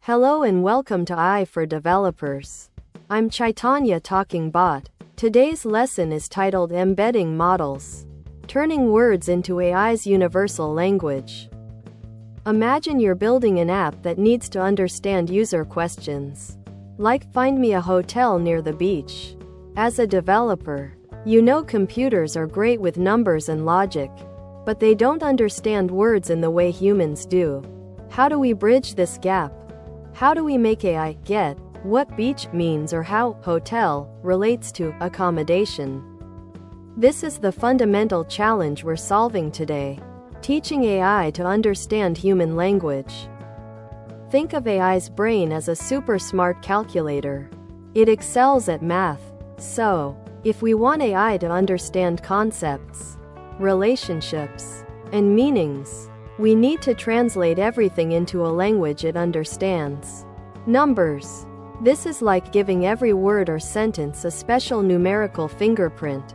Hello and welcome to AI for Developers. I'm Chaitanya talking bot. Today's lesson is titled Embedding Models, Turning Words into AI's Universal Language. Imagine you're building an app that needs to understand user questions, like find me a hotel near the beach. As a developer, you know computers are great with numbers and logic, but they don't understand words in the way humans do. How do we bridge this gap? How do we make AI get what beach means or how hotel relates to accommodation? This is the fundamental challenge we're solving today, teaching AI to understand human language. Think of AI's brain as a super smart calculator. It excels at math. So, if we want AI to understand concepts, relationships, and meanings, we need to translate everything into a language it understands. Numbers. This is like giving every word or sentence a special numerical fingerprint.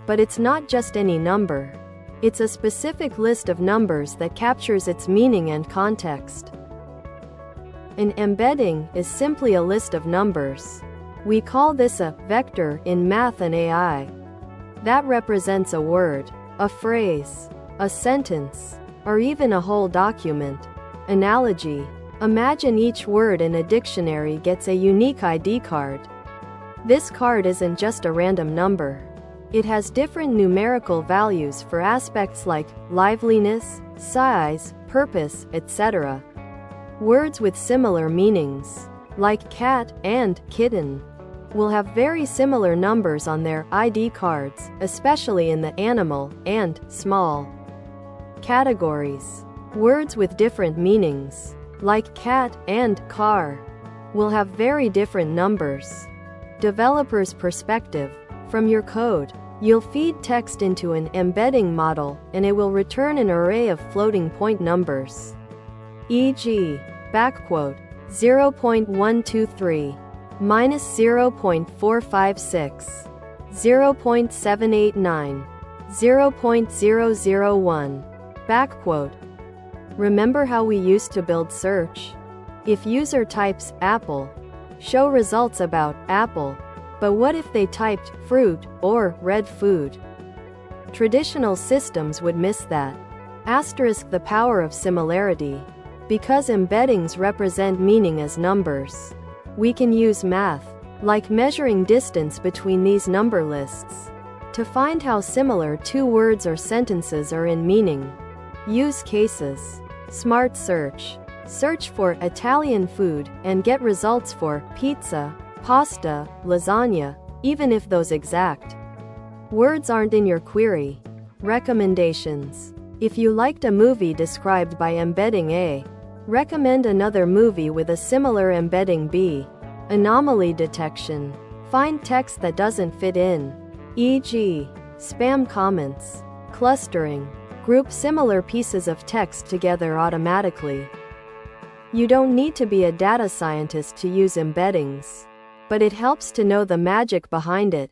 But it's not just any number. It's a specific list of numbers that captures its meaning and context. An embedding is simply a list of numbers. We call this a vector in math and AI. That represents a word, a phrase, a sentence, or even a whole document. Analogy. Imagine each word in a dictionary gets a unique ID card. This card isn't just a random number. It has different numerical values for aspects like liveliness, size, purpose, etc. Words with similar meanings, like cat and kitten, will have very similar numbers on their ID cards, especially in the animal and small categories. Words with different meanings, like cat and car, will have very different numbers. Developer's perspective. From your code, you'll feed text into an embedding model, and it will return an array of floating point numbers. E.g., backquote, 0.123, minus 0.456, 0.789, 0.001. Backquote. Remember how we used to build search? If user types apple, show results about apple. But what if they typed fruit or red food? Traditional systems would miss that. Asterisk the power of similarity. Because embeddings represent meaning as numbers, we can use math, like measuring distance between these number lists, to find how similar two words or sentences are in meaning. Use cases. Smart search. Search for Italian food and get results for pizza, pasta, lasagna, even if those exact words aren't in your query. Recommendations. If you liked a movie described by embedding A, recommend another movie with a similar embedding B. Anomaly detection. Find text that doesn't fit in, e.g., spam comments. Clustering. Group similar pieces of text together automatically. You don't need to be a data scientist to use embeddings, but it helps to know the magic behind it.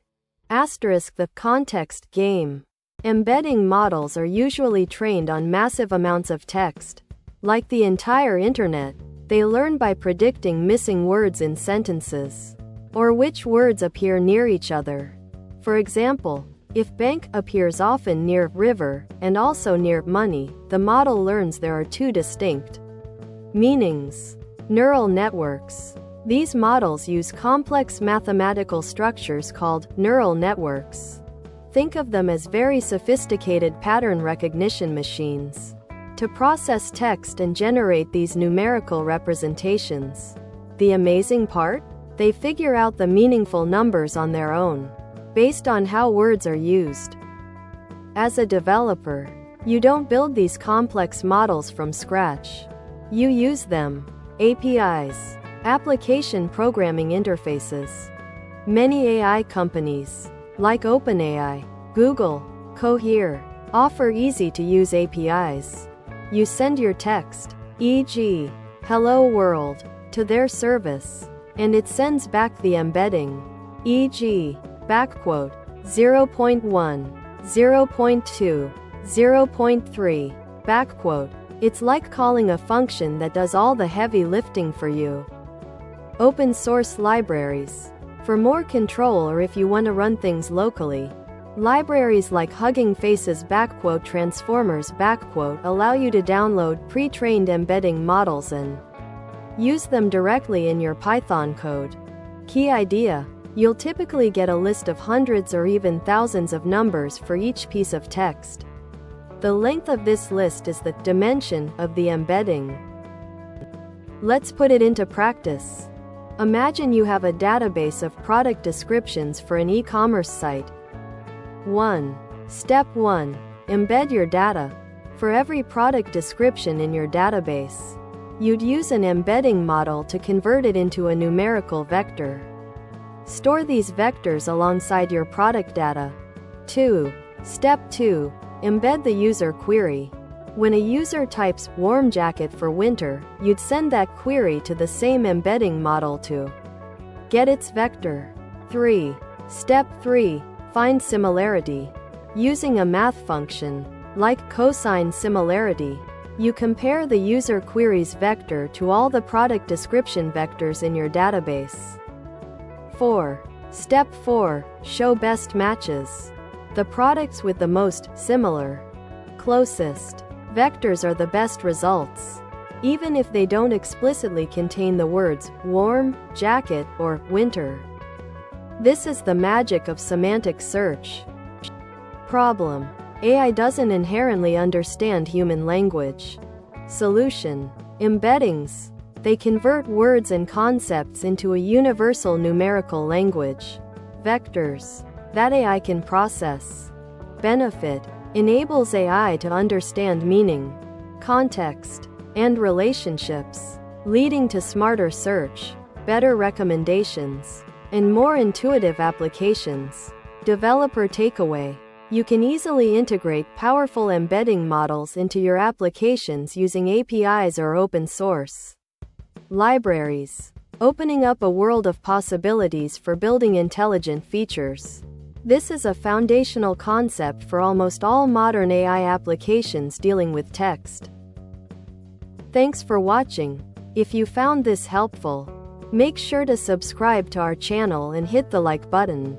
Asterisk the context game. Embedding models are usually trained on massive amounts of text. Like the entire internet, they learn by predicting missing words in sentences, or which words appear near each other. For example, if bank appears often near river and also near money, the model learns there are two distinct meanings. Neural networks. These models use complex mathematical structures called neural networks. Think of them as very sophisticated pattern recognition machines to process text and generate these numerical representations. The amazing part? They figure out the meaningful numbers on their own, based on how words are used. As a developer, you don't build these complex models from scratch. You use them. APIs. Application Programming Interfaces. Many AI companies, like OpenAI, Google, Cohere, offer easy-to-use APIs. You send your text, e.g., hello world, to their service, and it sends back the embedding, e.g., backquote, 0.1, 0.2, 0.3, backquote, It's like calling a function that does all the heavy lifting for you. Open source libraries. For more control or if you want to run things locally, libraries like Hugging Face's Transformers allow you to download pre-trained embedding models and use them directly in your Python code. Key idea: you'll typically get a list of hundreds or even thousands of numbers for each piece of text. The length of this list is the dimension of the embedding. Let's put it into practice. Imagine you have a database of product descriptions for an e-commerce site. 1. Step 1. Embed your data. For every product description in your database, you'd use an embedding model to convert it into a numerical vector. Store these vectors alongside your product data. 2. Step 2. Embed the user query. When a user types warm jacket for winter, you'd send that query to the same embedding model to get its vector. 3. Step 3. Find similarity. Using a math function, like cosine similarity, you compare the user query's vector to all the product description vectors in your database. 4. Step 4. Show best matches. The products with the most similar, closest vectors are the best results, even if they don't explicitly contain the words warm, jacket, or winter. This is the magic of semantic search. Problem: AI doesn't inherently understand human language. Solution: embeddings. They convert words and concepts into a universal numerical language, vectors, that AI can process. Benefit: enables AI to understand meaning, context, and relationships, leading to smarter search, better recommendations, and more intuitive applications. Developer takeaway: you can easily integrate powerful embedding models into your applications using APIs or open source libraries, opening up a world of possibilities for building intelligent features. This is a foundational concept for almost all modern AI applications dealing with text. Thanks for watching. If you found this helpful, make sure to subscribe to our channel and hit the like button.